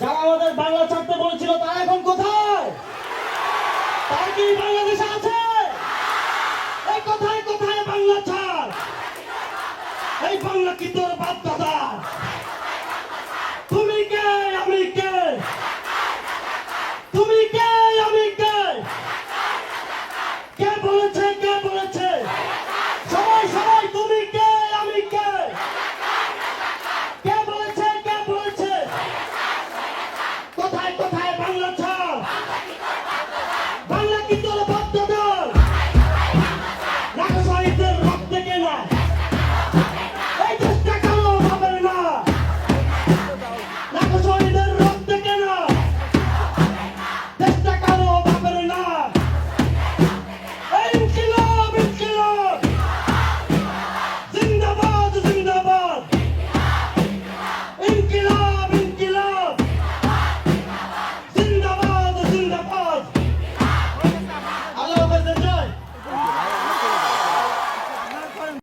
যারা আমাদের বাংলা ছাড়তে বলেছিল তারা এখন কোথায়? তারা কি বাংলাদেশে আছে? এই কোথায় কোথায় বাংলা ছাড়? এই বাংলা কি তোর বাপ দাদা? তুমি কে আমি কে? তুমি কে আমি কে? কে বলেছে কে বলেছে? সবাই সবাই তুমি কে আমি কে? কে বলেছে কে বলেছে? কোথায় কোথায় বাংলা ছাড়? বাংলা কি তোর বাপ দাদা? লাখো শহীদের রক্তে কেনা এই দেশটা কালো হবে না। লাখো শহীদের